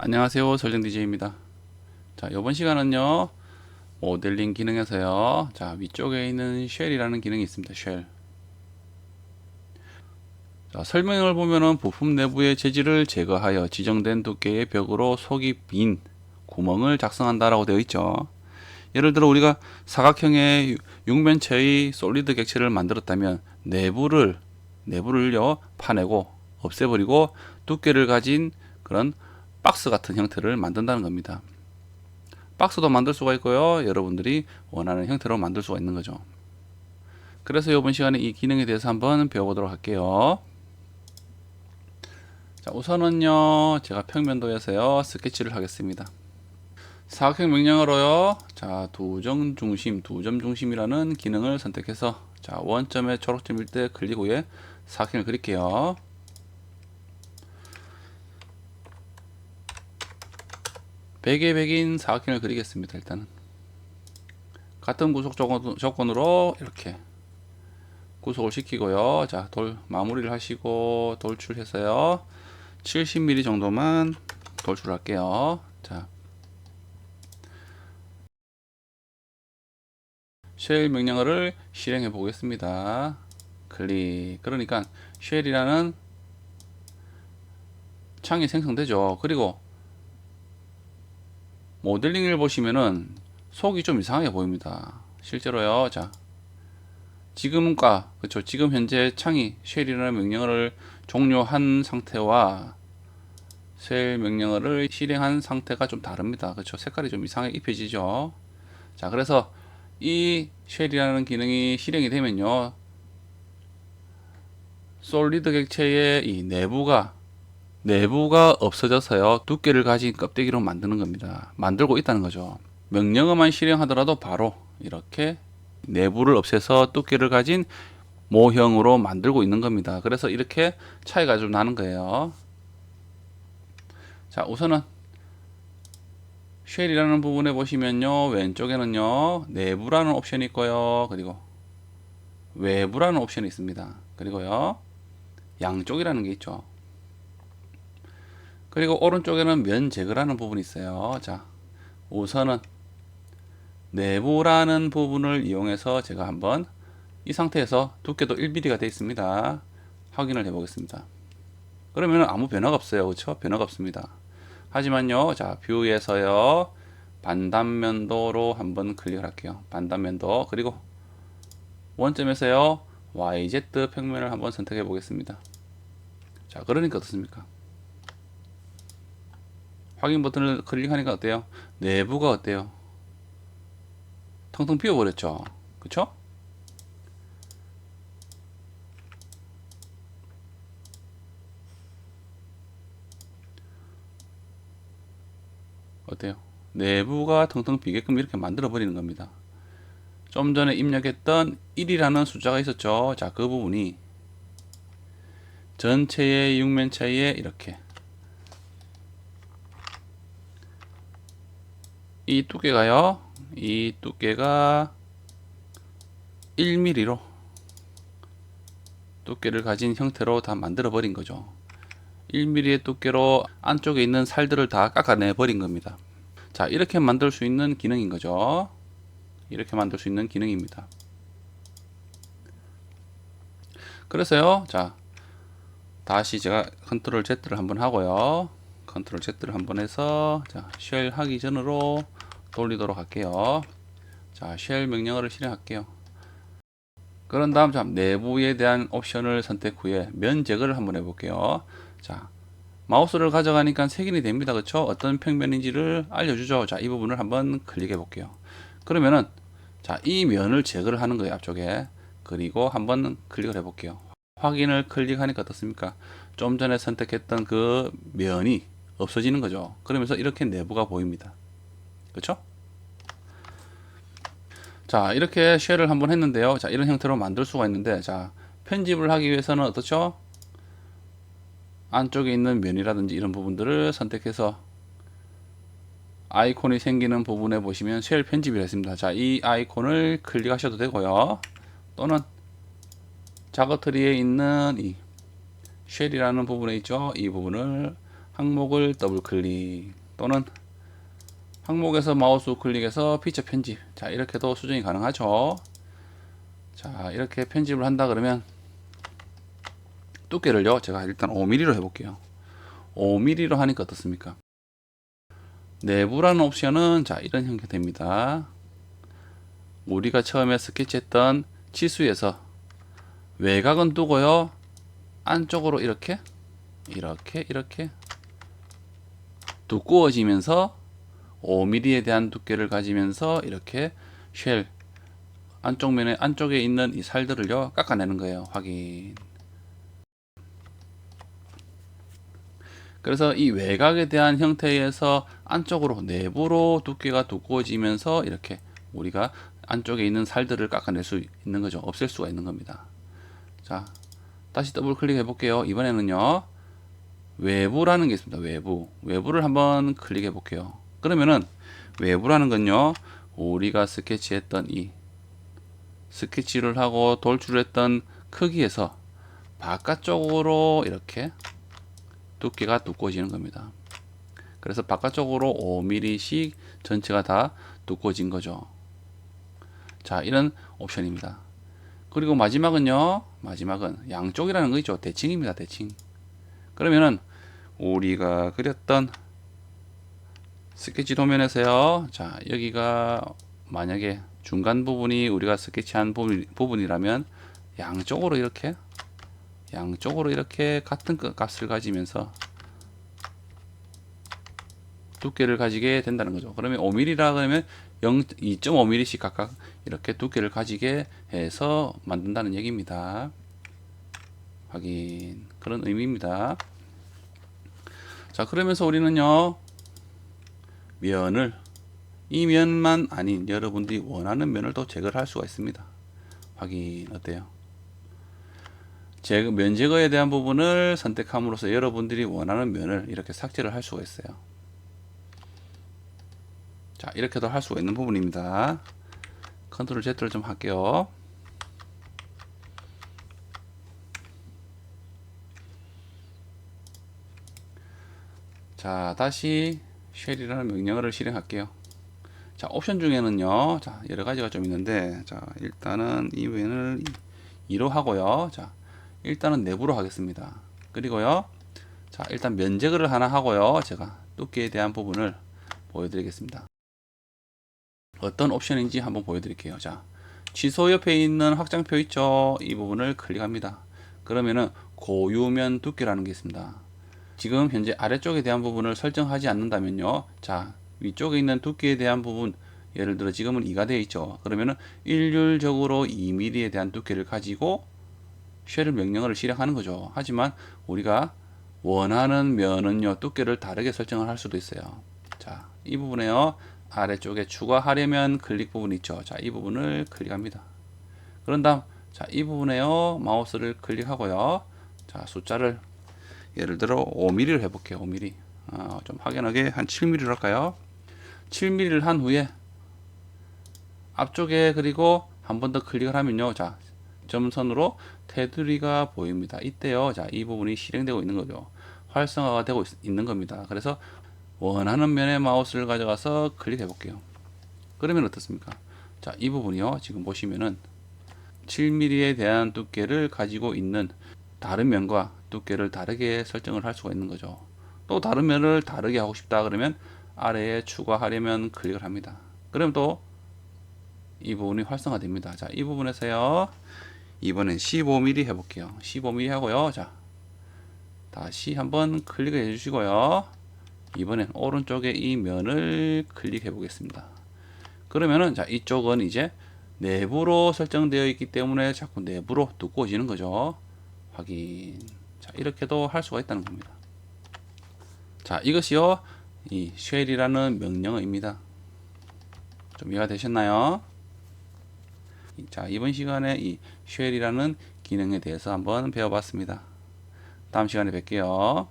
안녕하세요, 설정 DJ입니다. 자, 이번 시간은요, 모델링 기능에서요, 자, 위쪽에 있는 쉘이라는 기능이 있습니다. 쉘. 자, 설명을 보면은 부품 내부의 재질을 제거하여 지정된 두께의 벽으로 속이 빈 구멍을 작성한다라고 되어 있죠. 예를 들어 우리가 사각형의 육면체의 솔리드 객체를 만들었다면 내부를요 파내고 없애버리고 두께를 가진 그런 박스 같은 형태를 만든다는 겁니다. 박스도 만들 수가 있고요. 여러분들이 원하는 형태로 만들 수가 있는 거죠. 그래서 이번 시간에 이 기능에 대해서 한번 배워보도록 할게요. 자, 우선은요, 제가 평면도에서요, 스케치를 하겠습니다. 사각형 명령어로요, 자, 두 점 중심이라는 기능을 선택해서, 자, 원점에 초록점일 때 클릭 후에 사각형을 그릴게요. 백의 백인 사각형을 그리겠습니다. 일단은 같은 구속 조건으로 이렇게 구속을 시키고요. 자, 마무리를 하시고 돌출해서요. 70mm 정도만 돌출할게요. 자, 쉘 명령어를 실행해 보겠습니다. 클릭. 그러니까 쉘이라는 창이 생성되죠. 그리고 모델링을 보시면은 속이 좀 이상하게 보입니다. 실제로요. 자, 그렇죠. 지금 현재 창이 쉘이라는 명령어를 종료한 상태와 쉘 명령어를 실행한 상태가 좀 다릅니다. 그렇죠. 색깔이 좀 이상하게 입혀지죠. 자, 그래서 이 쉘이라는 기능이 실행이 되면요, 솔리드 객체의 이 내부가 없어져서요, 두께를 가진 껍데기로 만드는 겁니다. 만들고 있다는 거죠. 명령어만 실행하더라도 바로 이렇게 내부를 없애서 두께를 가진 모형으로 만들고 있는 겁니다. 그래서 이렇게 차이가 좀 나는 거예요. 자, 우선은 쉘이라는 부분에 보시면요, 왼쪽에는요, 내부라는 옵션이 있고요, 그리고 외부라는 옵션이 있습니다. 그리고요, 양쪽이라는 게 있죠. 그리고 오른쪽에는 면 제거라는 부분이 있어요. 자, 우선은 내부라는 부분을 이용해서 제가 한번 이 상태에서 두께도 1mm가 되어 있습니다. 확인을 해 보겠습니다. 그러면 아무 변화가 없어요. 그렇죠? 변화가 없습니다. 하지만요, 자, 뷰에서요, 반단면도로 한번 클릭을 할게요. 반단면도. 그리고 원점에서요, YZ 평면을 한번 선택해 보겠습니다. 자, 그러니까 어떻습니까? 확인 버튼을 클릭하니까 어때요? 내부가 어때요? 텅텅 비어버렸죠? 그쵸? 어때요? 내부가 텅텅 비게끔 이렇게 만들어 버리는 겁니다. 좀 전에 입력했던 1이라는 숫자가 있었죠. 자, 그 부분이 전체의 육면체에 이렇게 이 두께가 1mm로 두께를 가진 형태로 다 만들어 버린 거죠. 1mm의 두께로 안쪽에 있는 살들을 다 깎아내 버린 겁니다. 자, 이렇게 만들 수 있는 기능인 거죠. 이렇게 만들 수 있는 기능입니다. 그래서요, 자, 다시 제가 컨트롤 Z를 한번 하고요. 컨트롤 Z를 한번 해서, 자, 쉘 하기 전으로 돌리도록 할게요. 자, 쉘 명령어를 실행할게요. 그런 다음, 자, 내부에 대한 옵션을 선택 후에 면 제거를 한번 해볼게요. 자, 마우스를 가져가니까 색인이 됩니다. 그쵸? 어떤 평면인지를 알려주죠. 자, 이 부분을 한번 클릭해 볼게요. 그러면은, 자, 이 면을 제거를 하는 거예요. 앞쪽에. 그리고 한번 클릭을 해 볼게요. 확인을 클릭하니까 어떻습니까? 좀 전에 선택했던 그 면이 없어지는 거죠. 그러면서 이렇게 내부가 보입니다. 그쵸? 자, 이렇게 쉘을 한번 했는데요. 자, 이런 형태로 만들 수가 있는데, 자, 편집을 하기 위해서는 어떻죠? 안쪽에 있는 면이라든지 이런 부분들을 선택해서 아이콘이 생기는 부분에 보시면 쉘 편집이라 있습니다. 자, 이 아이콘을 클릭하셔도 되고요. 또는 작업 트리에 있는 이 쉘이라는 부분에 있죠. 이 부분을 항목을 더블 클릭 또는 항목에서 마우스 클릭해서 피처 편집. 자, 이렇게도 수정이 가능하죠. 자, 이렇게 편집을 한다 그러면 두께를요, 제가 일단 5mm로 해볼게요. 5mm로 하니까 어떻습니까? 내부라는 옵션은 자, 이런 형태됩니다. 우리가 처음에 스케치했던 치수에서 외곽은 두고요, 안쪽으로 이렇게 두꺼워지면서 5mm에 대한 두께를 가지면서 이렇게 쉘 안쪽 면에 안쪽에 있는 이 살들을요 깎아내는 거예요. 확인. 그래서 이 외곽에 대한 형태에서 안쪽으로 내부로 두께가 두꺼워지면서 이렇게 우리가 안쪽에 있는 살들을 깎아낼 수 있는 거죠. 없앨 수가 있는 겁니다. 자, 다시 더블 클릭해 볼게요. 이번에는요, 외부라는 게 있습니다. 외부를 한번 클릭해 볼게요. 그러면은 외부라는 건요, 우리가 스케치했던 이 스케치를 하고 돌출을 했던 크기에서 바깥쪽으로 이렇게 두께가 두꺼워지는 겁니다. 그래서 바깥쪽으로 5mm씩 전체가 다 두꺼워진 거죠. 자, 이런 옵션입니다. 그리고 마지막은요, 마지막은 양쪽이라는 거 있죠. 대칭입니다. 대칭. 그러면은 우리가 그렸던 스케치 도면에서요, 자, 여기가 만약에 중간 부분이 우리가 스케치한 부분이라면 양쪽으로 이렇게 같은 값을 가지면서 두께를 가지게 된다는 거죠. 그러면 5mm라 그러면 2.5mm씩 각각 이렇게 두께를 가지게 해서 만든다는 얘기입니다. 확인. 그런 의미입니다. 자, 그러면서 우리는요, 면을 이 면만 아닌 여러분들이 원하는 면을 또 제거를 할 수가 있습니다. 확인. 어때요? 면 제거에 대한 부분을 선택함으로써 여러분들이 원하는 면을 이렇게 삭제를 할 수가 있어요. 자, 이렇게도 할 수가 있는 부분입니다. 컨트롤 Z를 좀 할게요. 자, 다시 쉘이라는 명령어를 실행할게요. 자, 옵션 중에는요, 자, 여러 가지가 좀 있는데, 자, 일단은 이 면을 2로 하고요. 자, 일단은 내부로 하겠습니다. 그리고요, 자, 일단 면 제거를 하나 하고요. 제가 두께에 대한 부분을 보여드리겠습니다. 어떤 옵션인지 한번 보여드릴게요. 자, 취소 옆에 있는 확장표 있죠? 이 부분을 클릭합니다. 그러면은 고유면 두께라는 게 있습니다. 지금 현재 아래쪽에 대한 부분을 설정하지 않는다면요, 자, 위쪽에 있는 두께에 대한 부분, 예를 들어 지금은 2가 되어 있죠. 그러면은 일률적으로 2mm에 대한 두께를 가지고 쉘 명령어를 실행하는 거죠. 하지만 우리가 원하는 면은요, 두께를 다르게 설정을 할 수도 있어요. 자, 이 부분에요, 아래쪽에 추가하려면 클릭 부분 있죠. 자, 이 부분을 클릭합니다. 그런 다음, 자, 이 부분에요, 마우스를 클릭하고요. 자, 숫자를 예를 들어 5mm를 해볼게요. 5mm. 좀 확연하게 한 7mm를 할까요? 7mm를 한 후에 앞쪽에 그리고 한 번 더 클릭을 하면요, 자, 점선으로 테두리가 보입니다. 이때요, 자, 이 부분이 실행되고 있는 거죠. 활성화가 되고 있는 겁니다. 그래서 원하는 면의 마우스를 가져가서 클릭해 볼게요. 그러면 어떻습니까? 자, 이 부분이요, 지금 보시면은 7mm에 대한 두께를 가지고 있는 다른 면과 두께를 다르게 설정을 할 수가 있는 거죠. 또 다른 면을 다르게 하고 싶다 그러면 아래에 추가하려면 클릭을 합니다. 그럼 또 이 부분이 활성화됩니다. 자, 이 부분에서요, 이번엔 15mm 해볼게요. 15mm 하고요. 자, 다시 한번 클릭을 해주시고요. 이번엔 오른쪽에 이 면을 클릭해 보겠습니다. 그러면은, 자, 이쪽은 이제 내부로 설정되어 있기 때문에 자꾸 내부로 두꺼워지는 거죠. 확인. 자, 이렇게도 할 수가 있다는 겁니다. 자, 이것이요, 이 쉘이라는 명령어입니다. 좀 이해가 되셨나요? 자, 이번 시간에 이 쉘이라는 기능에 대해서 한번 배워봤습니다. 다음 시간에 뵐게요.